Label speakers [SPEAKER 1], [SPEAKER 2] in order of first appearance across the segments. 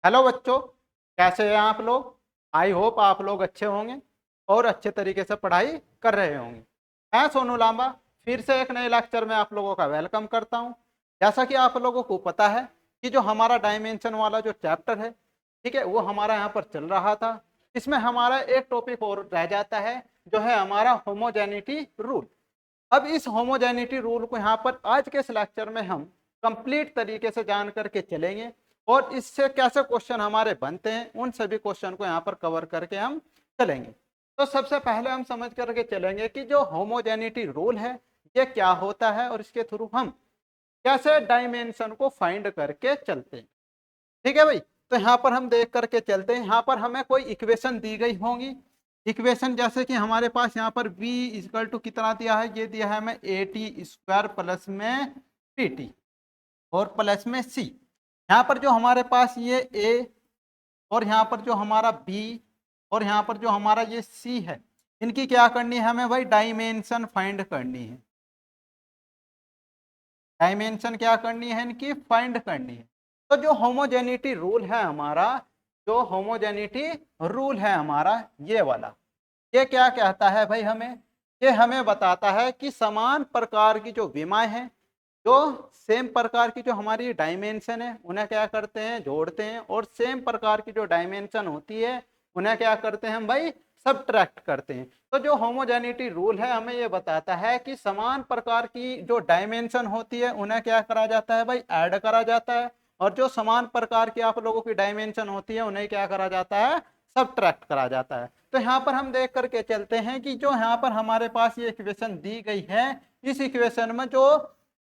[SPEAKER 1] Hello बच्चों, कैसे हैं आप लोग। आई होप आप लोग अच्छे होंगे और अच्छे तरीके से पढ़ाई कर रहे होंगे। मैं सोनू लांबा फिर से एक नए लेक्चर में आप लोगों का वेलकम करता हूं। जैसा कि आप लोगों को पता है कि जो हमारा डायमेंशन वाला जो चैप्टर है, ठीक है, वो हमारा यहाँ पर चल रहा था। इसमें हमारा एक टॉपिक और रह जाता है, जो है हमारा होमोजेनिटी रूल। अब इस होमोजेनिटी रूल को यहाँ पर आज के इस लेक्चर में हम कंप्लीट तरीके से जान करके चलेंगे और इससे कैसे क्वेश्चन हमारे बनते हैं उन सभी क्वेश्चन को यहाँ पर कवर करके हम चलेंगे। तो सबसे पहले हम समझ करके चलेंगे कि जो होमोजेनिटी रूल है ये क्या होता है और इसके थ्रू हम कैसे डायमेंशन को फाइंड करके चलते हैं। ठीक है भाई, तो यहाँ पर हम देख करके चलते हैं। यहाँ पर हमें कोई इक्वेशन दी गई होंगी। इक्वेशन जैसे कि हमारे पास यहाँ पर v इक्वल टू कितना दिया है, ये दिया है हमें ए टी स्क्वायर प्लस में पी टी और प्लस में सी। यहाँ पर जो हमारे पास ये a और यहाँ पर जो हमारा b और यहाँ पर जो हमारा ये c है, इनकी क्या करनी है हमें भाई, डायमेंशन फाइंड करनी है। डायमेंशन क्या करनी है, इनकी फाइंड करनी है। तो जो होमोजेनिटी रूल है हमारा, जो होमोजेनिटी रूल है हमारा ये वाला, ये क्या कहता है भाई हमें, ये हमें बताता है कि समान प्रकार की जो विमाएं हैं, जो सेम प्रकार की जो हमारी डायमेंशन है उन्हें क्या करते हैं, जोड़ते हैं, और सेम प्रकार की जो डायमेंशन होती है उन्हें क्या करते हैं हम भाई, सबट्रैक्ट करते हैं। तो जो होमोजेनिटी रूल है हमें ये बताता है कि समान प्रकार की जो डायमेंशन होती है उन्हें क्या करा जाता है भाई, ऐड करा जाता है, और जो समान प्रकार की आप लोगों की डायमेंशन होती है उन्हें क्या करा जाता है, सबट्रैक्ट करा जाता है। तो यहाँ पर हम देख करके चलते हैं कि जो यहाँ पर हमारे पास ये इक्वेशन दी गई है, इस इक्वेशन में जो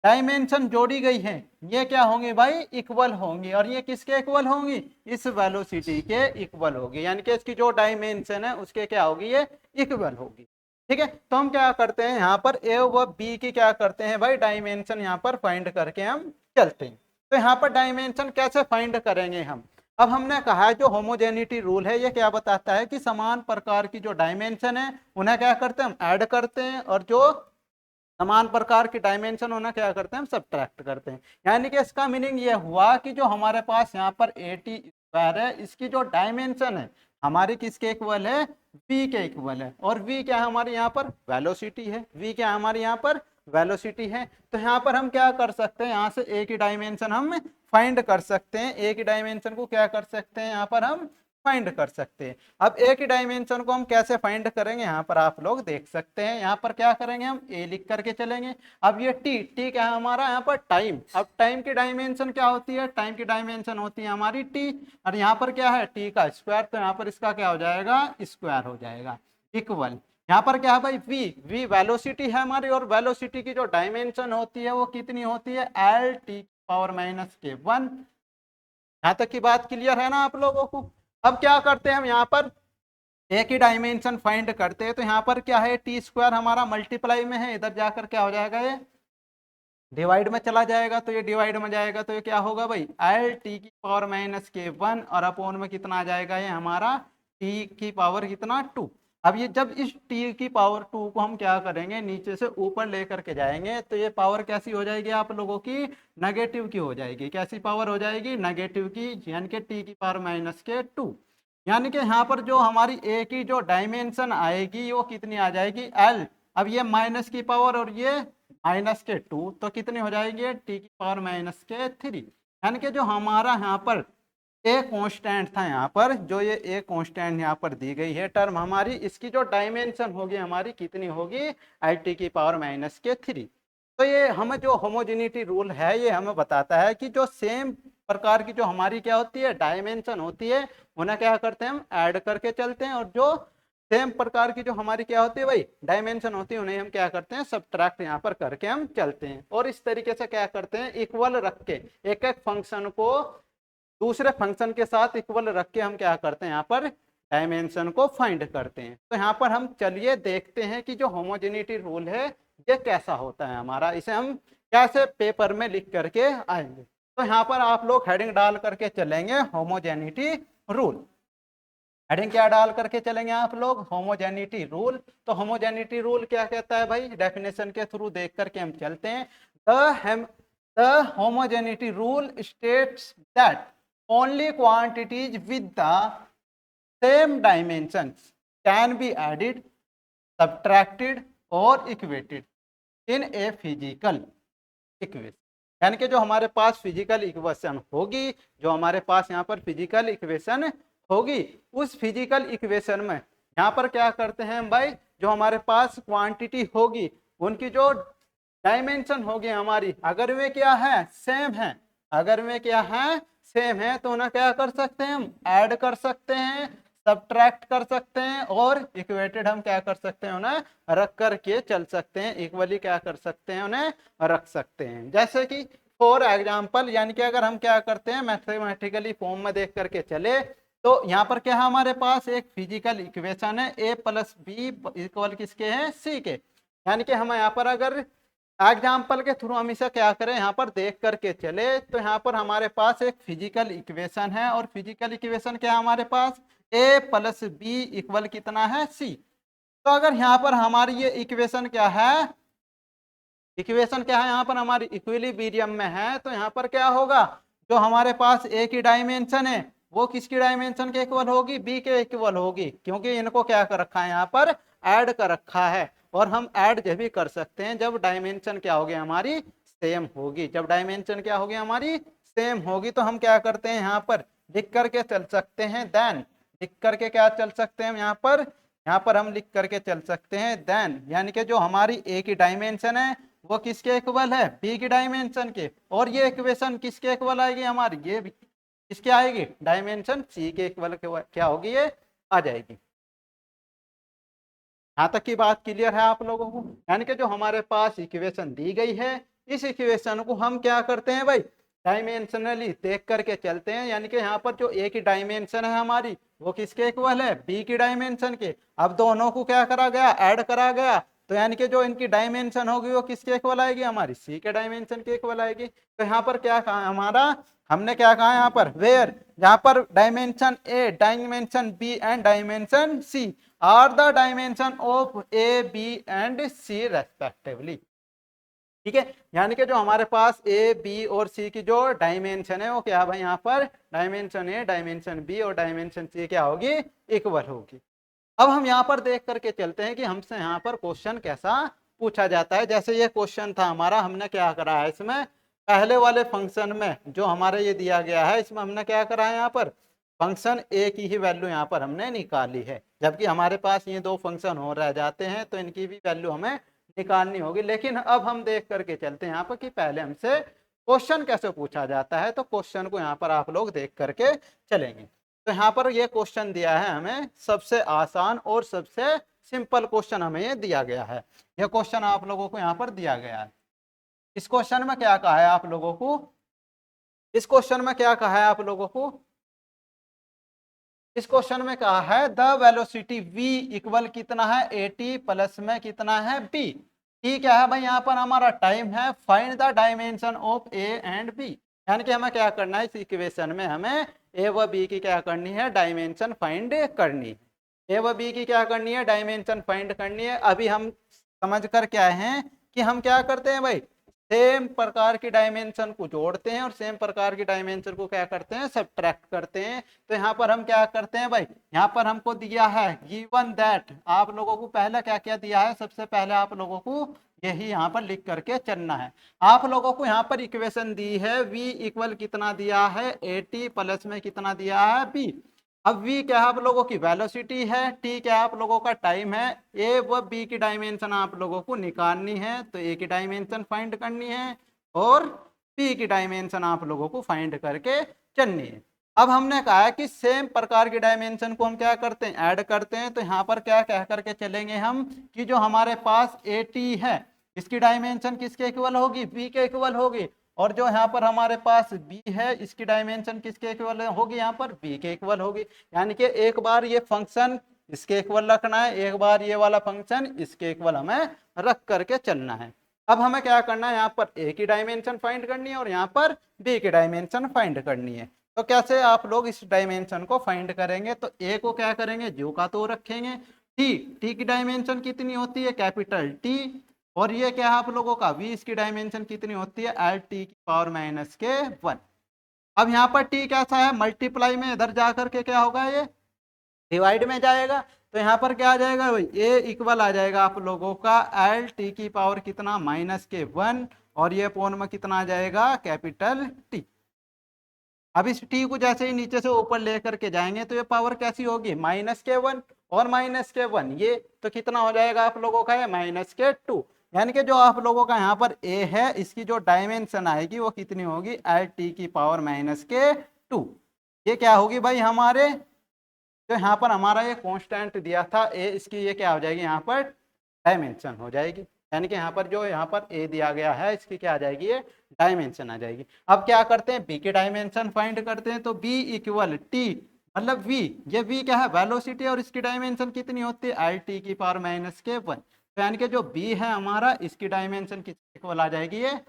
[SPEAKER 1] डायमेंशन जोड़ी गई है ये क्या होंगी भाई, इक्वल होंगी। और ये किसके इक्वल होंगी, इस वेलोसिटी के इक्वल होगी, यानी कि इसकी जो डायमेंशन है उसके क्या होगी, ये इक्वल होगी। ठीक है, तो हम क्या करते हैं यहाँ पर ए व बी की क्या करते हैं भाई, डायमेंशन यहाँ पर फाइंड करके हम चलते हैं। तो यहाँ पर डायमेंशन कैसे फाइंड करेंगे हम, अब हमने कहा है जो होमोजेनिटी रूल है ये क्या बताता है कि समान प्रकार की जो डायमेंशन है उन्हें क्या करते हैं, हम ऐड करते हैं, और जो समान प्रकार की डायमेंशन होना क्या करते हैं, हम सब्ट्रैक्ट करते हैं। यानी कि इसका मीनिंग ये हुआ कि जो हमारे पास यहाँ पर ए टी स्क्वायर है, इसकी जो डायमेंशन है हमारी किसके इक्वल है, v के इक्वल है। और v क्या है हमारे यहाँ पर, वेलोसिटी है। v क्या है हमारे यहाँ पर, वेलोसिटी है। तो यहाँ पर हम क्या कर सकते हैं, यहाँ से a की डायमेंशन हम फाइंड कर सकते हैं। a की डायमेंशन को क्या कर सकते हैं, यहाँ पर हम फाइंड कर सकते हैं। अब ए की डायमेंशन को हम कैसे फाइंड करेंगे, यहाँ पर आप लोग देख सकते हैं। यहाँ पर क्या करेंगे, हम ए लिख करके चलेंगे। अब ये टी क्या है हमारा यहाँ पर, टाइम। अब टाइम की डायमेंशन क्या होती है, टाइम की डायमेंशन होती है हमारी टी, और यहाँ पर क्या है, टी का स्क्वायर, तो यहाँ पर इसका क्या हो जाएगा, स्क्वायर हो जाएगा, इक्वल। यहाँ पर क्या है भाई, वी वेलोसिटी है हमारी, और वेलोसिटी की जो डायमेंशन होती है वो कितनी होती है, एल टी पावर माइनस के 1। यहाँ तक की बात क्लियर है ना आप लोगों को। अब क्या करते हैं हम, यहाँ पर एक ही डायमेंशन फाइंड करते हैं। तो यहाँ पर क्या है, टी स्क्वायर हमारा मल्टीप्लाई में है, इधर जाकर क्या हो जाएगा, ये डिवाइड में चला जाएगा। तो ये डिवाइड में जाएगा तो ये क्या होगा भाई, एल टी की पावर माइनस के 1, और अपोन में कितना आ जाएगा, ये हमारा टी की पावर कितना 2। अब ये जब इस टी की पावर 2 को हम क्या करेंगे, नीचे से ऊपर लेकर के जाएंगे, तो ये पावर कैसी हो जाएगी आप लोगों की, नेगेटिव की हो जाएगी। कैसी पावर हो जाएगी, नेगेटिव की, यानी कि टी की पावर माइनस के 2। यानी कि यहाँ पर जो हमारी ए की जो डायमेंशन आएगी वो कितनी आ जाएगी, एल। अब ये माइनस की पावर और ये माइनस के 2, तो कितनी हो जाएगी, टी की पावर माइनस के 3। यानी कि जो हमारा यहाँ पर ए कांस्टेंट था, यहाँ पर जो ये ए कांस्टेंट यहाँ पर दी गई है टर्म हमारी, इसकी जो डायमेंशन होगी हमारी कितनी होगी, आई टी की पावर माइनस के 3। तो ये हमें जो होमोजेनिटी रूल है ये हमें बताता है कि जो सेम प्रकार की जो हमारी क्या होती है, डायमेंशन होती है, उन्हें क्या करते हैं, हम ऐड करके चलते हैं, और जो सेम प्रकार की जो हमारी क्या होती है भाई, डायमेंशन होती है, उन्हें हम क्या करते हैं, सब्ट्रैक्ट यहाँ पर करके हम चलते हैं। और इस तरीके से क्या करते हैं, इक्वल रख के एक एक फंक्शन को दूसरे फंक्शन के साथ इक्वल रख के हम क्या करते हैं, यहाँ पर डायमेंशन को फाइंड करते हैं। तो यहाँ पर हम चलिए देखते हैं कि जो होमोजेनिटी रूल है ये कैसा होता है हमारा, इसे हम कैसे पेपर में लिख करके आएंगे। तो यहाँ पर आप लोग हेडिंग डाल करके चलेंगे, होमोजेनिटी रूल। हेडिंग क्या डाल करके चलेंगे आप लोग, होमोजेनिटी रूल। तो होमोजेनिटी रूल क्या कहता है भाई, डेफिनेशन के थ्रू देख करके हम चलते हैं। The homogeneity rule states that only quantities with the same dimensions can be added, subtracted or equated in a physical equation। यानी कि जो हमारे पास फिजिकल इक्वेशन होगी, जो हमारे पास यहाँ पर फिजिकल इक्वेशन होगी, उस फिजिकल इक्वेशन में यहाँ पर क्या करते हैं हम भाई, जो हमारे पास क्वांटिटी होगी उनकी जो डायमेंशन होगी हमारी, अगर वे क्या है सेम है, अगर वे क्या है सेम है, तो उन्हें क्या कर सकते हैं हम ऐड कर सकते हैं, सब्ट्रैक्ट कर सकते हैं और इक्वेटेड हम क्या कर सकते हैं उन्हें रख करके चल सकते हैं, इक्वली क्या कर सकते हैं उन्हें रख सकते हैं। जैसे कि फॉर एग्जाम्पल, यानी कि अगर हम क्या करते हैं मैथमेटिकली फॉर्म में देख करके चले, तो यहाँ पर क्या है हमारे पास एक फिजिकल इक्वेशन है a प्लस बी इक्वल किसके हैं सी के। यानी कि हम यहाँ पर अगर एग्जाम्पल के थ्रू हम इसे क्या करें यहाँ पर देख करके चले, तो यहाँ पर हमारे पास एक फिजिकल इक्वेशन है और फिजिकल इक्वेशन क्या है हमारे पास a प्लस बी इक्वल कितना है c। तो अगर यहाँ पर हमारी ये इक्वेशन क्या है, इक्वेशन क्या है यहाँ पर हमारी इक्विलिब्रियम में है, तो यहाँ पर क्या होगा, जो हमारे पास a की डायमेंशन है वो किसकी डायमेंशन के इक्वल होगी, b के इक्वल होगी, क्योंकि इनको क्या कर रखा है यहाँ पर ऐड कर रखा है। और हम ऐड जब भी कर सकते हैं जब डायमेंशन क्या होगी हमारी सेम होगी, जब डायमेंशन क्या होगी हमारी सेम होगी, तो हम क्या करते हैं यहाँ पर लिख करके चल सकते हैं देन, लिख करके क्या चल सकते हैं यहाँ पर हम लिख करके चल सकते हैं देन, यानी कि जो हमारी a की डायमेंशन है वो किसके इक्वल है b की डायमेंशन के, और ये इक्वेशन किसके इक्वल आएगी हमारी, ये भी किसके आएगी डायमेंशन c के इक्वल क्या होगी ये आ जाएगी। यहाँ तक की बात क्लियर है आप लोगों को। यानी कि जो हमारे पास इक्वेशन दी गई है, इस इक्वेशन को हम क्या करते हैं भाई डायमेंशनली देख करके चलते हैं, यानी कि यहाँ पर जो a की डायमेंशन है हमारी वो किसके इक्वल है b की डायमेंशन के। अब दोनों को क्या करा गया ऐड करा गया, तो यानी कि जो इनकी डायमेंशन होगी वो किसके इक्वल आएगी हमारी c के डायमेंशन के इक्वल आएगी। तो यहाँ पर क्या कहा हमारा, हमने क्या कहा यहाँ पर वेयर, जहाँ पर dimension a, dimension b and dimension c are the dimension of a, b and c respectively. ठीक है, यानी कि जो हमारे पास a, b और c की जो डायमेंशन है वो क्या है भाई यहाँ पर डायमेंशन a, डायमेंशन b और डायमेंशन c क्या होगी इक्वल होगी। अब हम यहाँ पर देख करके चलते हैं कि हमसे यहाँ पर क्वेश्चन कैसा पूछा जाता है। जैसे ये क्वेश्चन था हमारा, हमने क्या करा है इसमें पहले वाले फंक्शन में जो हमारे ये दिया गया है इसमें हमने क्या करा है यहाँ पर फंक्शन a की ही वैल्यू यहाँ पर हमने निकाली है, जबकि हमारे पास ये दो फंक्शन हो रह जाते हैं तो इनकी भी वैल्यू हमें निकालनी होगी। लेकिन अब हम देख करके चलते हैं यहाँ पर कि पहले हमसे क्वेश्चन कैसे पूछा जाता है, तो क्वेश्चन को यहाँ पर आप लोग देख करके चलेंगे। तो यहाँ पर ये क्वेश्चन दिया है हमें, सबसे आसान और सबसे सिंपल क्वेश्चन हमें ये दिया गया है। ये क्वेश्चन आप लोगों को यहाँ पर दिया गया है। इस क्वेश्चन में क्या कहा है आप लोगों को, इस क्वेश्चन में क्या कहा है आप लोगों को, इस क्वेश्चन में कहा है द वेलोसिटी v इक्वल कितना है 80 प्लस में कितना है b। t क्या है भाई यहाँ पर हमारा टाइम है, find the dimension of a and b। यानी कि हमें क्या करना है इस इक्वेशन में हमें a व b की क्या करनी है डायमेंशन फाइंड करनी है, a व b की क्या करनी है डायमेंशन फाइंड करनी है। अभी हम समझ कर क्या है कि हम क्या करते हैं भाई सेम प्रकार की डायमेंशन को जोड़ते हैं और सेम प्रकार की डायमेंशन को क्या करते हैं सब्ट्रैक्ट करते हैं। तो यहाँ पर हम क्या करते हैं भाई, यहाँ पर हमको दिया है गिवन दैट, आप लोगों को पहले क्या क्या दिया है, सबसे पहले आप लोगों को यही यहाँ पर लिख करके चलना है। आप लोगों को यहाँ पर इक्वेशन दी है v इक्वल कितना दिया है 80 प्लस में कितना दिया है b। अब v क्या है आप लोगों की वेलोसिटी है, t क्या है आप लोगों का टाइम है, a व b की डायमेंशन आप लोगों को निकालनी है, तो a की डायमेंशन फाइंड करनी है और b की डायमेंशन आप लोगों को फाइंड करके चलनी है। अब हमने कहा है कि सेम प्रकार की डायमेंशन को हम क्या करते हैं ऐड करते हैं, तो यहाँ पर क्या कह करके चलेंगे हम कि जो हमारे पास AT है इसकी डायमेंशन किसके इक्वल होगी b के इक्वल होगी, और जो यहाँ पर हमारे पास b है इसकी डायमेंशन किसके इक्वल होगी यहाँ पर b के इक्वल होगी। यानी कि एक बार ये फंक्शन इसके इक्वल रखना है, एक बार ये वाला फंक्शन इसके इक्वल हमें रख करके चलना है। अब हमें क्या करना है यहाँ पर a की डायमेंशन फाइंड करनी है और यहाँ पर b की डायमेंशन फाइंड करनी है। तो कैसे आप लोग इस डायमेंशन को फाइंड करेंगे, तो a को क्या करेंगे जो का तो रखेंगे, t की डायमेंशन कितनी होती है कैपिटल T, और ये क्या है आप लोगों का v, इसकी डायमेंशन कितनी होती है L t की पावर माइनस के 1। अब यहाँ पर टी कैसा है, मल्टीप्लाई में इधर जा करके क्या होगा, ये डिवाइड में जाएगा। तो यहाँ पर क्या आ जाएगा भाई, ए इक्वल आ जाएगा आप लोगों का एल टी की पावर कितना -1, और ये अपॉन में कितना आ जाएगा कैपिटल टी। अब इस टी को जैसे ही नीचे से ऊपर लेकर के जाएंगे तो ये पावर कैसी होगी, -1 और -1, ये तो कितना हो जाएगा आप लोगों का, ये -2। यानी कि जो आप लोगों का यहाँ पर ए है, इसकी जो डायमेंशन आएगी वो कितनी होगी, एल टी की पावर -2। ये क्या होगी भाई, हमारे जो यहाँ पर हमारा ये कांस्टेंट दिया था ए, इसकी ये क्या हो जाएगी, यहाँ पर डायमेंशन हो जाएगी। यानी कि यहाँ पर जो यहाँ पर ए दिया गया है, इसकी क्या आ जाएगी, ये डायमेंशन आ जाएगी। अब क्या करते हैं, बी की डायमेंशन फाइंड करते हैं। तो बी इक्वल टी, मतलब वी, ये वी क्या है, वेलोसिटी, और इसकी डायमेंशन कितनी होती है, एल टी की पावर -1। तो यानी कि जो बी है हमारा, इसकी डायमेंशन किसके इक्वल आ जाएगी, ये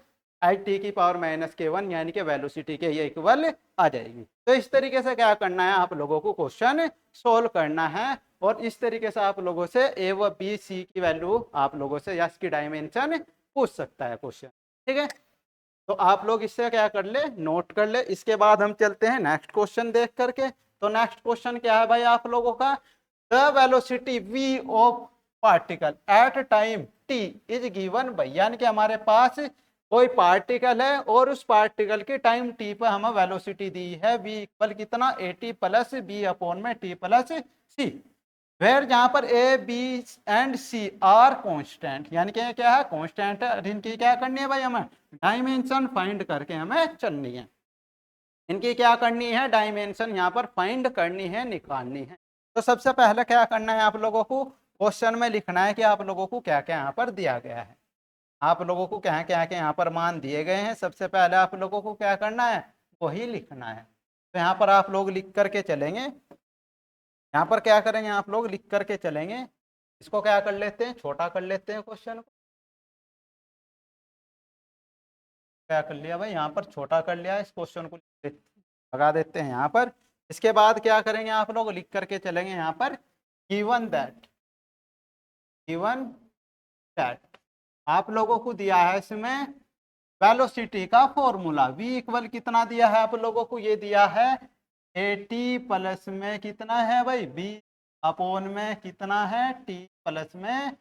[SPEAKER 1] एल टी की पावर -1, यानी कि वेलोसिटी के ये इक्वल आ जाएगी। तो इस तरीके से क्या करना है, आप लोगों को क्वेश्चन सोल्व करना है, और इस तरीके से आप लोगों से ए व बी सी की वैल्यू आप लोगों से या इसकी डायमेंशन पूछ सकता है क्वेश्चन। ठीक है, तो आप लोग इससे क्या कर ले, नोट कर ले। इसके बाद हम चलते हैं नेक्स्ट क्वेश्चन देख करके। तो नेक्स्ट क्वेश्चन क्या है भाई आप लोगों का, the velocity v of particle at time t is given by, यानी कि हमारे पास कोई पार्टिकल है और उस पार्टिकल की टाइम t पर हमें वेलोसिटी दी है v इक्वल कितना, at प्लस b अपॉन में t प्लस c, वेर जहां पर A B and C are constant, यानी कि क्या है, कांस्टेंट है। इनकी क्या करनी है भाई, हमें डायमेंशन फाइंड करके हमें चलनी है। इनकी क्या करनी है, डायमेंशन यहाँ पर फाइंड करनी है, निकालनी है। तो सबसे पहले क्या करना है, आप लोगों को क्वेश्चन में लिखना है कि आप लोगों को क्या क्या यहाँ पर दिया गया है, आप लोगों को क्या क्या क्या यहाँ पर मान दिए गए हैं। सबसे पहले आप लोगों को क्या करना है, वही लिखना है। तो यहाँ पर आप लोग लिख करके चलेंगे, यहाँ पर क्या करेंगे, आप लोग लिख करके चलेंगे। इसको क्या कर लेते हैं, छोटा कर लेते हैं क्वेश्चन को, क्या कर लिया भाई, यहाँ पर छोटा कर लिया, इस क्वेश्चन को लगा देते हैं यहाँ पर। इसके बाद क्या करेंगे, आप लोग लिख करके चलेंगे यहाँ पर, गिवन दैट, गिवन दैट आप लोगों को दिया है इसमें वेलोसिटी का फॉर्मूला, v इक्वल कितना दिया है आप लोगों को, ये दिया है at प्लस में कितना है भाई, b अपॉन में कितना है, t प्लस में।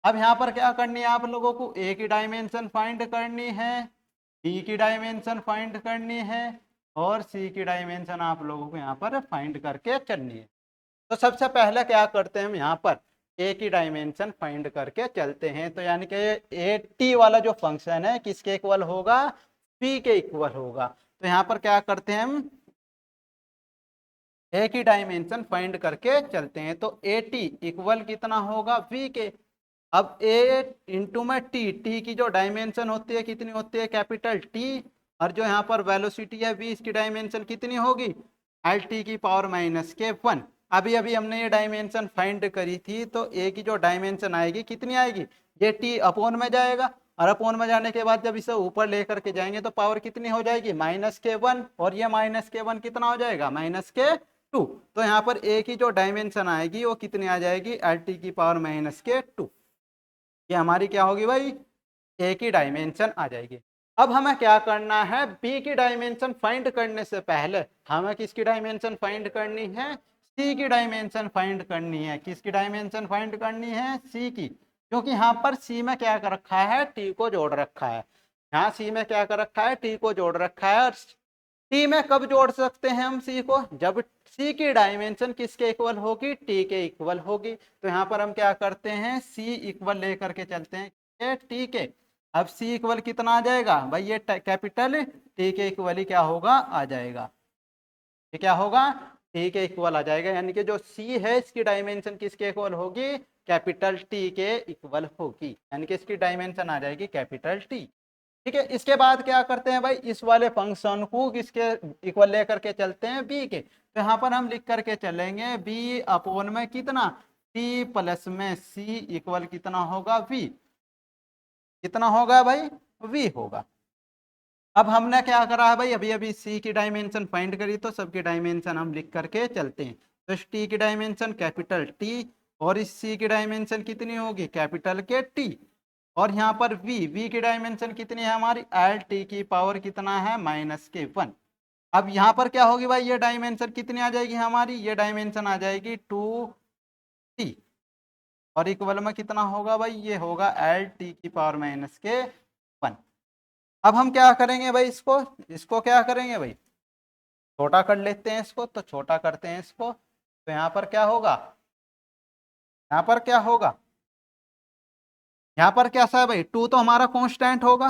[SPEAKER 1] अब यहाँ पर क्या करनी है, आप लोगों को a की डायमेंशन फाइंड करनी है, b की डायमेंशन फाइंड करनी है, और c की डायमेंशन आप लोगों को यहाँ पर फाइंड करके चलनी है। तो सबसे पहले क्या करते हैं, हम यहाँ पर a की डायमेंशन फाइंड करके चलते हैं। तो यानी कि ए टी वाला जो फंक्शन है किसके इक्वल होगा, p के इक्वल होगा। तो यहाँ पर क्या करते हैं, हम a की डायमेंशन फाइंड करके चलते हैं। तो ए टी इक्वल कितना होगा, v के। अब a इंटू में t की जो डायमेंशन होती है कितनी होती है, कैपिटल T, और जो यहाँ पर वेलोसिटी है v, इसकी डायमेंशन कितनी होगी, एल टी की पावर -1। अभी अभी हमने ये डायमेंशन फाइंड करी थी, तो a की जो डायमेंशन आएगी कितनी आएगी, ये t अपॉन में जाएगा, और अपॉन में जाने के बाद जब इसे ऊपर लेकर के जाएंगे तो पावर कितनी हो जाएगी, -1, और ये -1 कितना हो जाएगा, -2। तो यहाँ पर a की जो डायमेंशन आएगी वो कितनी आ जाएगी, एल टी की पावर -2। ये हमारी क्या होगी भाई, ए की डायमेंशन आ जाएगी। अब हमें क्या करना है, बी की डायमेंशन फाइंड करने से पहले हमें किसकी डायमेंशन फाइंड करनी है, सी की डायमेंशन फाइंड करनी है। किसकी डायमेंशन फाइंड करनी है, सी की, क्योंकि यहाँ पर सी में क्या कर रखा है, टी को जोड़ रखा है। यहाँ सी में क्या कर रखा है, टी को जोड़ रखा है। और टी में कब जोड़ सकते हैं हम सी को, जब सी की डायमेंशन किसके इक्वल होगी, टी के इक्वल होगी। तो यहाँ पर हम क्या करते हैं, सी इक्वल लेकर के चलते हैं टी के। अब सी इक्वल कितना आ जाएगा भाई, ये कैपिटल टी के इक्वल ही क्या होगा, आ जाएगा। ये क्या होगा, टी के इक्वल आ जाएगा। यानी कि जो सी है इसकी डायमेंशन किसके इक्वल होगी, कैपिटल टी के इक्वल होगी। यानी कि इसकी डायमेंशन आ जाएगी कैपिटल टी। ठीक है, इसके बाद क्या करते हैं भाई, इस वाले फंक्शन को किसके इक्वल लेकर के चलते हैं, बी के। तो यहाँ पर हम लिख करके चलेंगे, बी अपॉन में कितना, टी प्लस में सी इक्वल कितना होगा, वी। कितना होगा भाई, वी होगा। अब हमने क्या करा है भाई, अभी अभी सी की डायमेंशन फाइंड करी, तो सबकी डायमेंशन हम लिख करके चलते हैं। तो इस टी की डायमेंशन कैपिटल टी, और इस सी की डायमेंशन कितनी होगी, कैपिटल के टी, और यहाँ पर v की डायमेंशन कितनी है हमारी, एल टी की पावर कितना है, -1। अब यहाँ पर क्या होगी भाई, ये डायमेंशन कितनी आ जाएगी हमारी, ये डायमेंशन आ जाएगी 2t, और इक्वल में कितना होगा भाई, ये होगा L t⁻⁻1। अब हम क्या करेंगे भाई, इसको इसको क्या करेंगे भाई, छोटा कर लेते हैं इसको, तो छोटा करते हैं इसको, तो यहाँ पर क्या होगा, यहाँ पर क्या होगा, यहाँ पर कैसा है भाई, टू तो हमारा कांस्टेंट होगा,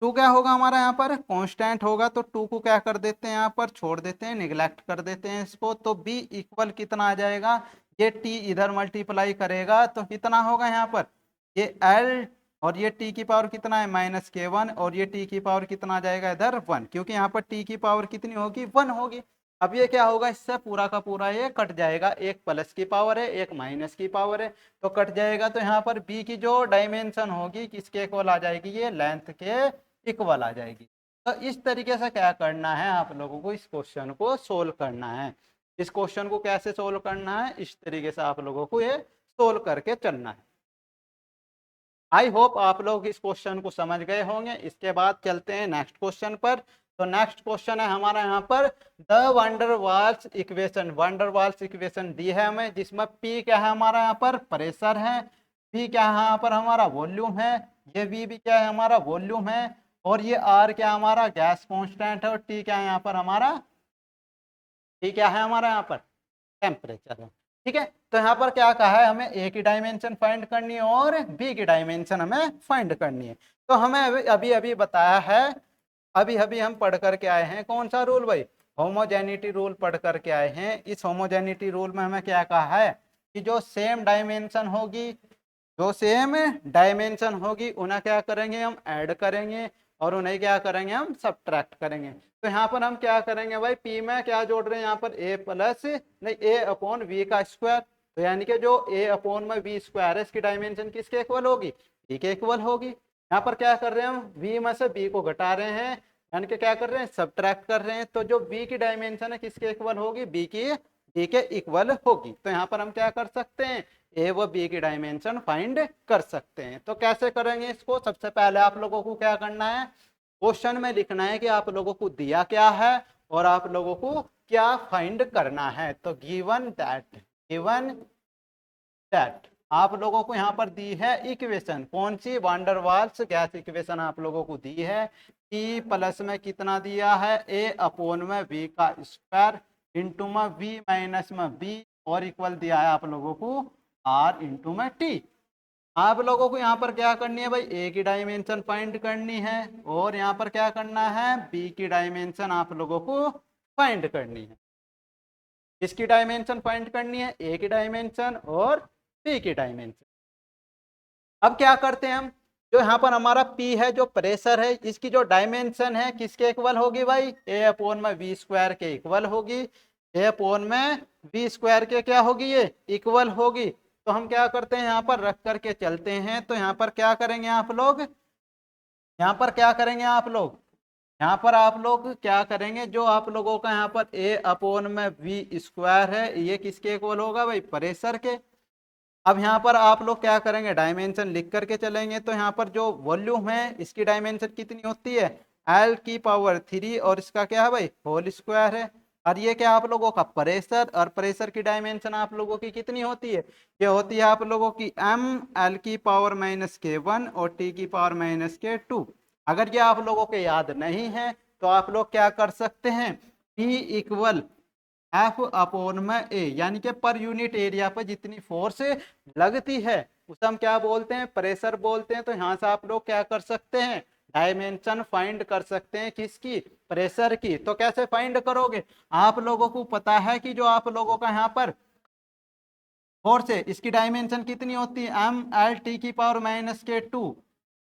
[SPEAKER 1] टू क्या होगा हमारा यहाँ पर कांस्टेंट होगा, तो टू को क्या कर देते हैं, यहाँ पर छोड़ देते हैं, निगलेक्ट कर देते हैं इसको, तो b इक्वल कितना आ जाएगा, ये t इधर मल्टीप्लाई करेगा तो कितना होगा यहाँ पर, ये l, और ये t की पावर कितना है -k1, और ये t की पावर कितना आ जाएगा इधर 1, क्योंकि यहाँ पर t की पावर कितनी होगी 1 होगी। अब ये क्या होगा, इससे पूरा का पूरा ये कट जाएगा, एक प्लस की पावर है एक माइनस की पावर है, तो कट जाएगा, तो यहाँ पर b की जो डायमेंशन होगी किसके इक्वल आ जाएगी, ये लेंथ के इक्वल आ जाएगी। तो इस तरीके से क्या करना है आप लोगों को, इस क्वेश्चन को सोल्व करना है। इस क्वेश्चन को कैसे सोल्व करना है, इस तरीके से आप लोगों को ये सोल्व करके चलना है। आई होप आप लोग इस क्वेश्चन को समझ गए होंगे। इसके बाद चलते हैं नेक्स्ट क्वेश्चन पर। तो नेक्स्ट क्वेश्चन है हमारा यहाँ पर द वंडरवाल्स इक्वेशन, वंडरवाल्स इक्वेशन दी है हमें, जिसमें P क्या है हमारा यहाँ पर प्रेशर है, P क्या है यहाँ पर हमारा वॉल्यूम है, ये V भी क्या है हमारा वॉल्यूम है, और ये R क्या हमारा गैस कांस्टेंट है, और T क्या है यहाँ पर हमारा, T क्या है हमारा यहाँ पर टेम्परेचर है। ठीक है, तो यहाँ पर क्या कहा है, हमें ए की डायमेंशन फाइंड करनी है और बी की डायमेंशन हमें फाइंड करनी है। तो हमें अभी अभी बताया है, अभी अभी हम पढ़ करके आए हैं कौन सा रूल भाई, होमोजेनिटी रूल पढ़ करके आए हैं। इस होमोजेनिटी रूल में हमें क्या कहा है कि जो सेम डायमेंशन होगी, जो सेम डायमेंशन होगी उन्हें क्या करेंगे हम ऐड करेंगे, और उन्हें क्या करेंगे हम सब्ट्रैक्ट करेंगे। तो यहाँ पर हम क्या करेंगे भाई, पी में क्या जोड़ रहे हैं यहाँ पर ए प्लस नहीं ए अपॉन वी का स्क्वायर, तो यानी कि जो ए अपॉन में वी स्क्वायर है इसकी डायमेंशन किसके इक्वल होगी, बी के इक्वल होगी। यहाँ पर क्या कर रहे हैं हम, वी में से बी को घटा रहे हैं, यानी कि क्या कर रहे हैं सब्ट्रैक्ट कर रहे हैं, तो जो बी की डायमेंशन है किसके इक्वल होगी, बी के इक्वल होगी। तो यहाँ पर हम क्या कर सकते हैं, ए व बी की डायमेंशन फाइंड कर सकते हैं। तो कैसे करेंगे इसको, सबसे पहले आप लोगों को क्या करना है, क्वेश्चन में लिखना है कि आप लोगों को दिया क्या है और आप लोगों को क्या फाइंड करना है। तो गिवन दैट आप लोगों को यहाँ पर दी है इक्वेशन, कौन सी, वांडरवाल्स गैस इक्वेशन आप लोगों को दी है। टी प्लस में कितना दिया है, ए अपोन में वी का स्क्वायर इंटू में वी माइनस में बी, और इक्वल दिया है आप लोगों को आर इंटू में टी। आप लोगों को यहाँ पर क्या करनी है भाई, ए की डायमेंशन फाइंड करनी है, और यहाँ पर क्या करना है, बी की डायमेंशन आप लोगों को फाइंड करनी है। किसकी डायमेंशन फाइंड करनी है, ए की डायमेंशन और बी की डायमेंशन। अब क्या करते हैं हम, जो यहाँ पर हमारा P है जो प्रेशर है, इसकी जो डायमेंशन है किसके इक्वल होगी भाई, ए अपोन में वी स्क्वायर के इक्वल होगी, ए अपोन में वी स्क्वायर के क्या होगी, ये इक्वल होगी। तो हम क्या करते हैं, यहाँ पर रख करके चलते हैं। तो यहाँ पर क्या करेंगे आप लोग, यहाँ पर क्या करेंगे आप लोग, यहाँ पर आप लोग क्या करेंगे, जो आप लोगों का यहाँ पर ए अपोन में वी स्क्वायर है ये किसके इक्वल होगा भाई, प्रेशर के। अब यहाँ पर आप लोग क्या करेंगे, डायमेंशन लिख करके चलेंगे। तो यहाँ पर जो वॉल्यूम है इसकी डायमेंशन कितनी होती है, L⁻3, और इसका क्या है भाई होल स्क्वायर है। और ये क्या आप लोगों का प्रेशर, और प्रेशर की डायमेंशन आप लोगों की कितनी होती है, ये होती है आप लोगों की mL⁻⁻1 और T⁻⁻2। अगर ये आप लोगों के याद नहीं है तो आप लोग क्या कर सकते हैं, P इक्वल एफ अपोन में ए, यानी कि पर यूनिट एरिया पर जितनी फोर्स लगती है उसे हम क्या बोलते हैं, प्रेशर बोलते हैं। तो यहाँ से आप लोग क्या कर सकते हैं, डायमेंशन फाइंड कर सकते हैं, किसकी, प्रेशर की। तो कैसे फाइंड करोगे, आप लोगों को पता है कि जो आप लोगों का यहाँ पर फोर्स है इसकी डायमेंशन कितनी होती है, mL⁻⁻2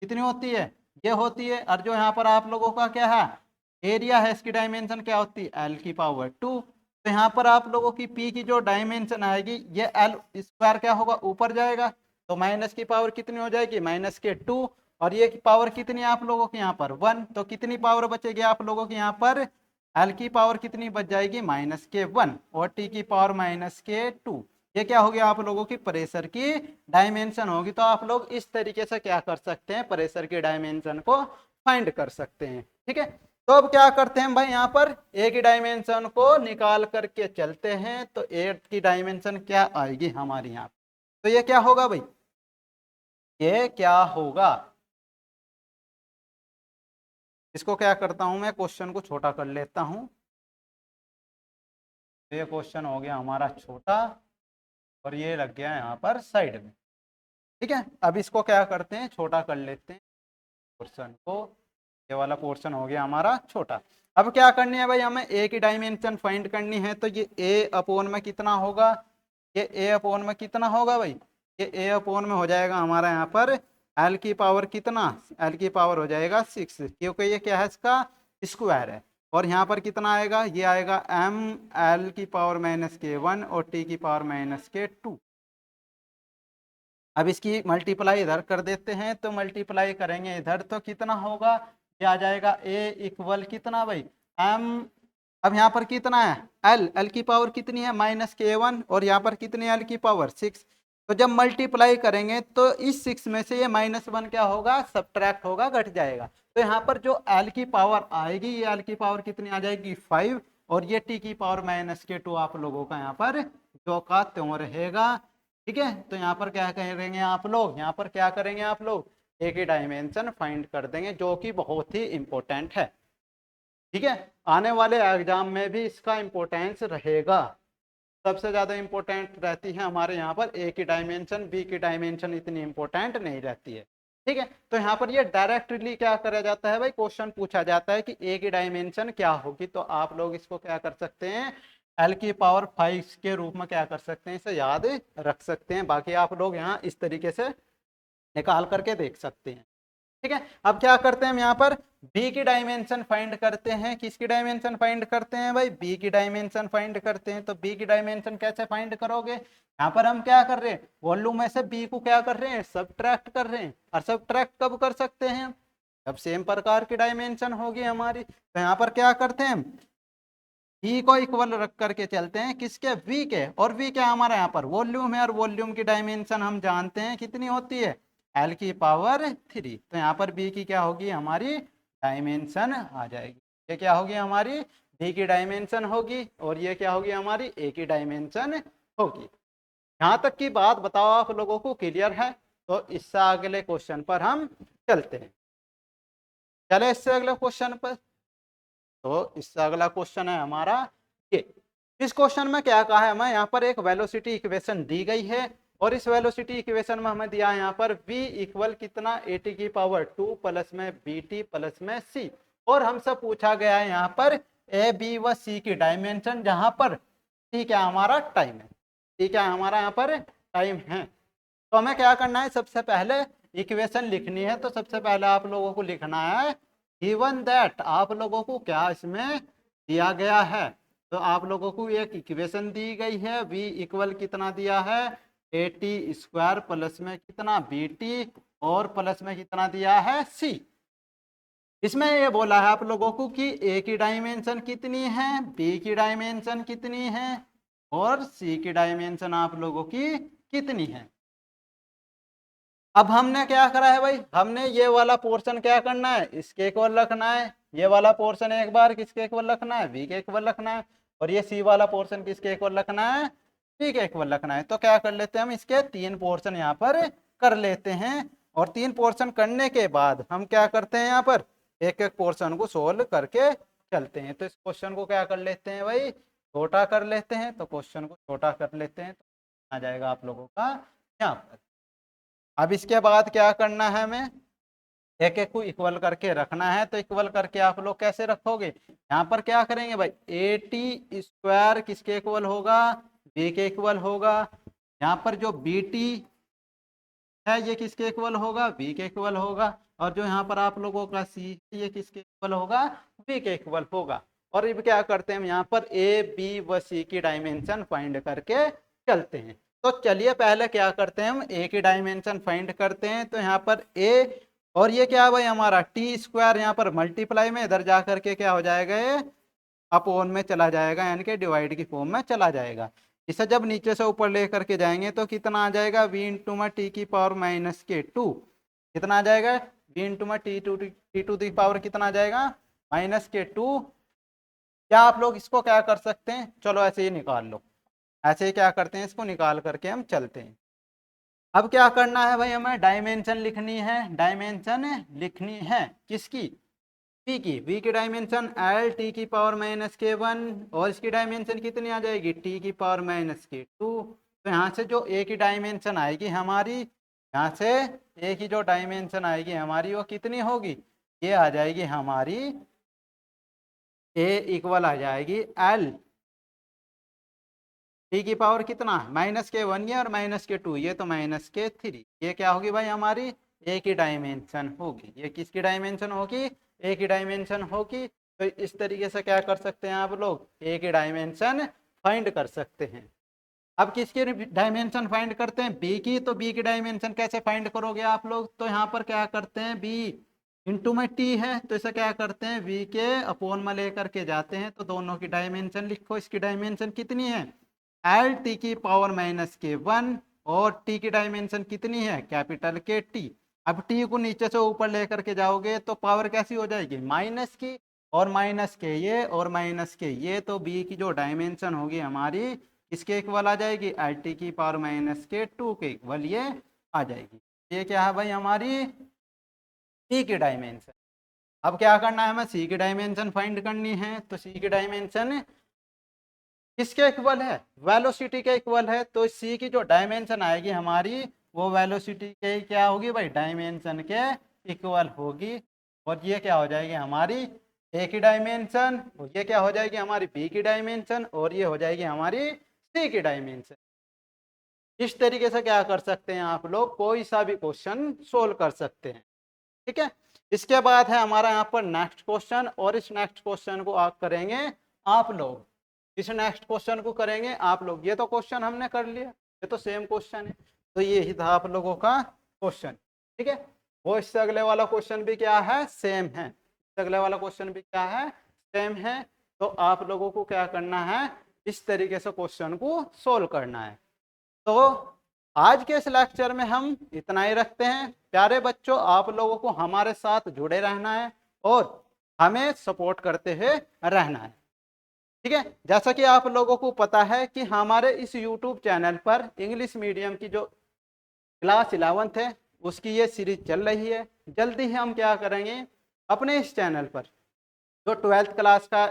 [SPEAKER 1] कितनी होती है, ये होती है। और जो यहाँ पर आप लोगों का क्या है एरिया है, इसकी डायमेंशन क्या होती है, L⁻²। तो यहाँ पर आप लोगों की P की जो डायमेंशन आएगी ये L स्क्वायर क्या होगा, ऊपर जाएगा, तो माइनस की पावर कितनी हो जाएगी, -2, और ये की पावर कितनी आप लोगों की यहाँ पर 1, तो कितनी पावर बचेगी आप लोगों की यहाँ पर, L की पावर कितनी बच जाएगी, -1, और T की पावर -2। ये क्या हो गया आप लोगों की प्रेशर की डायमेंशन होगी। तो आप लोग इस तरीके से क्या कर सकते हैं, प्रेशर की डायमेंशन को फाइंड कर सकते हैं। ठीक है, तो अब क्या करते हैं भाई, यहाँ पर ए की डायमेंशन को निकाल करके चलते हैं, तो ए की डायमेंशन क्या आएगी हमारी यहाँ, तो ये क्या होगा भाई, ये क्या होगा, इसको क्या करता हूं मैं, क्वेश्चन को छोटा कर लेता हूं। तो ये क्वेश्चन हो गया हमारा छोटा और ये लग गया यहाँ पर साइड में। ठीक है, अब इसको क्या करते हैं, छोटा कर लेते हैं पोर्शन को, ये वाला पोर्शन हो गया हमारा छोटा। अब क्या करनी है भाई, हमें ए की डायमेंशन फाइंड करनी है, तो ये ए अपॉन में कितना होगा, ये ए अपॉन में कितना होगा भाई, ये ए अपॉन में हो जाएगा हमारा यहाँ पर एल की पावर कितना, एल की पावर हो जाएगा 6, क्योंकि ये क्या है, इसका स्क्वायर है। और यहाँ पर कितना आएगा, ये आएगा एम एल की पावर -k1 और टी की पावर -k2। अब इसकी मल्टीप्लाई इधर कर देते हैं, तो मल्टीप्लाई करेंगे इधर तो कितना होगा, ये आ जाएगा ए इक्वल कितना भाई, एम, अब यहाँ पर कितना है, एल, एल की पावर कितनी है -k1 और यहाँ पर कितनी एल की पावर 6। तो जब मल्टीप्लाई करेंगे तो इस 6 में से ये -1 क्या होगा, सब्ट्रैक्ट होगा, घट जाएगा। तो यहाँ पर जो एल की पावर आएगी, ये एल की पावर कितनी आ जाएगी 5, और ये टी की पावर -k2 आप लोगों का यहाँ पर जो का त्यों रहेगा। ठीक है, तो यहाँ पर क्या करेंगे आप लोग, यहाँ पर क्या करेंगे आप लोग, ए की डायमेंशन फाइंड कर देंगे, जो कि बहुत ही इंपॉर्टेंट है। ठीक है, आने वाले एग्जाम में भी इसका इंपॉर्टेंस रहेगा, सबसे ज्यादा इंपॉर्टेंट रहती है हमारे यहाँ पर ए की डायमेंशन, बी की डायमेंशन इतनी इंपॉर्टेंट नहीं रहती है। ठीक है, तो यहाँ पर ये डायरेक्टली क्या करा जाता है भाई, क्वेश्चन पूछा जाता है कि ए की डायमेंशन क्या होगी, तो आप लोग इसको क्या कर सकते हैं, एल की पावर 5 के रूप में क्या कर सकते हैं, इसे याद रख सकते हैं। बाकी आप लोग यहाँ इस तरीके से निकाल करके देख सकते हैं। ठीक है, अब क्या करते हैं हम यहाँ पर बी की डायमेंशन फाइंड करते हैं, किसकी डायमेंशन फाइंड करते हैं भाई, बी की डायमेंशन फाइंड करते हैं। तो बी की डायमेंशन कैसे फाइंड करोगे, यहाँ पर हम क्या कर रहे हैं, वॉल्यूम में से बी को क्या कर रहे हैं, सब्ट्रैक्ट कर रहे हैं। और सब्ट्रैक्ट कब कर सकते हैं, जब सेम प्रकार की डायमेंशन होगी हमारी। तो यहाँ पर क्या करते हैं, ई को इक्वल रख करके चलते हैं किसके, वी के, और वी क्या हमारा यहाँ पर वॉल्यूम है, और वॉल्यूम की डायमेंशन हम जानते हैं कितनी होती है, एल की पावर 3। तो यहाँ पर बी की क्या होगी हमारी डायमेंशन आ जाएगी, ये क्या होगी हमारी बी की डायमेंशन होगी, और ये क्या होगी हमारी ए की डायमेंशन होगी। यहाँ तक की बात बताओ आप लोगों को क्लियर है, तो इससे अगले क्वेश्चन पर हम चलते हैं। चले इससे अगले क्वेश्चन पर, तो इससे अगला क्वेश्चन है हमारा ये। इस क्वेश्चन में क्या कहा है हमें, यहाँ पर एक वेलोसिटी इक्वेशन दी गई है, और इस वेलोसिटी इक्वेशन में हमें दिया है यहाँ पर v इक्वल कितना, at की पावर 2 प्लस में bt प्लस में c, और हमसे पूछा गया है यहाँ पर a b व c की डायमेंशन, जहां पर t क्या हमारा टाइम है, t क्या हमारा यहाँ पर टाइम है। तो हमें क्या करना है, सबसे पहले इक्वेशन लिखनी है। तो सबसे पहले आप लोगों को लिखना है गिवन दैट, आप लोगों को क्या इसमें दिया गया है, तो आप लोगों को एक इक्वेशन दी गई है, v इक्वल कितना दिया है at स्क्वायर प्लस में कितना bt, और प्लस में कितना दिया है c। इसमें ये बोला है आप लोगों को कि a की डायमेंशन कितनी है, b की डायमेंशन कितनी है, और c की डायमेंशन आप लोगों की कितनी है। अब हमने क्या करा है भाई, हमने ये वाला पोर्शन क्या करना है, इसके इक्वल रखना है, ये वाला पोर्शन एक बार किसके इक्वल रखना है, v के इक्वल रखना है, और ये c वाला पोर्शन किसके इक्वल रखना है, p के इक्वल रखना है। तो क्या कर लेते हैं हम, इसके 3 पोर्शन यहाँ पर कर लेते हैं, और 3 पोर्शन करने के बाद हम क्या करते हैं, यहाँ पर एक एक पोर्शन को सोल्व करके चलते हैं। तो इस क्वेश्चन को क्या कर लेते हैं भाई, छोटा कर लेते हैं। तो क्वेश्चन को छोटा कर लेते हैं, तो आ जाएगा आप लोगों का यहाँ पर। अब इसके बाद क्या करना है, हमें एक एक को इक्वल करके रखना है। तो इक्वल करके आप लोग कैसे रखोगे, यहाँ पर क्या करेंगे भाई, at स्क्वायर किसके इक्वल होगा, b के इक्वल होगा। यहाँ पर जो bt है ये किसके इक्वल होगा, b के इक्वल होगा, और जो यहाँ पर आप लोगों का c है ये किसके इक्वल होगा, b के इक्वल होगा। और अब क्या करते हैं हम यहाँ पर a b व c की डायमेंशन फाइंड करके चलते हैं। तो चलिए पहले क्या करते हैं, हम a की डायमेंशन फाइंड करते हैं। तो यहाँ पर a, और ये क्या है भाई हमारा टी स्क्वायर, यहाँ पर मल्टीप्लाई में इधर जा करके क्या हो जाएगा, ये अपॉन में चला जाएगा, यानी कि डिवाइड की फॉर्म में चला जाएगा। इसे जब नीचे से ऊपर लेकर के जाएंगे तो कितना आ जाएगा, v इंटू में टी की पावर -k2, कितना आ जाएगा, v इंटू में टी टू दी पावर कितना आ जाएगा -2। क्या आप लोग इसको क्या कर सकते हैं, चलो ऐसे ही निकाल लो, ऐसे ही क्या करते हैं, इसको निकाल करके हम चलते हैं। अब क्या करना है भाई, हमें डायमेंशन लिखनी है, डायमेंशन लिखनी है किसकी, टी की। वी की डायमेंशन एल टी की पावर -k1 और इसकी डायमेंशन कितनी आ जाएगी, टी की पावर -k2। तो यहाँ से जो ए की डायमेंशन आएगी हमारी, यहाँ से ए की जो डायमेंशन आएगी हमारी वो कितनी होगी, ये आ जाएगी हमारी, ए इक्वल आ जाएगी एल टी की पावर कितना, -k1 ये और -k2 ये, तो -k3। ये क्या होगी भाई हमारी, ए की डायमेंशन होगी। ये किसकी डायमेंशन होगी, ए की डायमेंशन होगी। तो इस तरीके से क्या कर सकते हैं आप लोग, ए की डायमेंशन फाइंड कर सकते हैं। अब किसकी डायमेंशन फाइंड करते हैं, बी की। तो बी की डायमेंशन कैसे फाइंड करोगे आप लोग, तो यहाँ पर क्या करते हैं, बी इंटू में टी है, तो इसे क्या करते हैं, वी के अपोन में लेकर के जाते हैं, तो दोनों की डायमेंशन लिखो। इसकी डायमेंशन कितनी है, एल टी की पावर -k1 और टी की डायमेंशन कितनी है, कैपिटल के टी। अब टी को नीचे से ऊपर लेकर के जाओगे तो पावर कैसी हो जाएगी, माइनस की, और माइनस के ये और माइनस के ये, तो बी की जो डायमेंशन होगी हमारी इसके इक्वल आ जाएगी, एल टी की पावर -k2 के इक्वल ये आ जाएगी। ये क्या है भाई हमारी सी की डायमेंशन। अब क्या करना है, हमें सी की डायमेंशन फाइंड करनी है। तो सी की डायमेंशन किसके इक्वल है, वेलोसिटी के इक्वल है। तो सी की जो डायमेंशन आएगी हमारी वो वेलोसिटी के क्या होगी भाई, डायमेंशन के इक्वल होगी। और ये क्या हो जाएगी हमारी ए की डायमेंशन, और ये क्या हो जाएगी हमारी बी की डायमेंशन, और ये हो जाएगी हमारी सी की डायमेंशन। इस तरीके से क्या कर सकते हैं आप लोग, कोई सा भी क्वेश्चन सोल्व कर सकते हैं। ठीक है, इसके बाद है हमारा यहाँ पर नेक्स्ट क्वेश्चन, और इस नेक्स्ट क्वेश्चन को आप करेंगे आप लोग, इस नेक्स्ट क्वेश्चन को करेंगे आप लोग। ये तो क्वेश्चन हमने कर लिया, ये तो सेम क्वेश्चन है, तो ये ही था आप लोगों का क्वेश्चन। ठीक है, वो इससे अगले वाला क्वेश्चन भी क्या है, सेम है। इससे अगले वाला क्वेश्चन भी क्या है, सेम है। तो आप लोगों को क्या करना है, इस तरीके से क्वेश्चन को सोल्व करना है। तो आज के इस लेक्चर में हम इतना ही रखते हैं। प्यारे बच्चों, आप लोगों को हमारे साथ जुड़े रहना है और हमें सपोर्ट करते हुए रहना है। ठीक है, जैसा कि आप लोगों को पता है कि हमारे इस YouTube चैनल पर इंग्लिश मीडियम की जो क्लास 11th है उसकी ये सीरीज चल रही है। जल्दी ही हम क्या करेंगे, अपने इस चैनल पर जो 12th क्लास का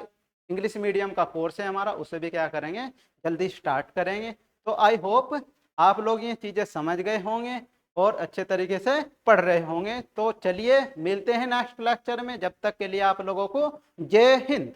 [SPEAKER 1] इंग्लिश मीडियम का कोर्स है हमारा, उसे भी क्या करेंगे, जल्दी स्टार्ट करेंगे। तो आई होप आप लोग ये चीज़ें समझ गए होंगे और अच्छे तरीके से पढ़ रहे होंगे। तो चलिए मिलते हैं नेक्स्ट लेक्चर में, जब तक के लिए आप लोगों को जय हिंद।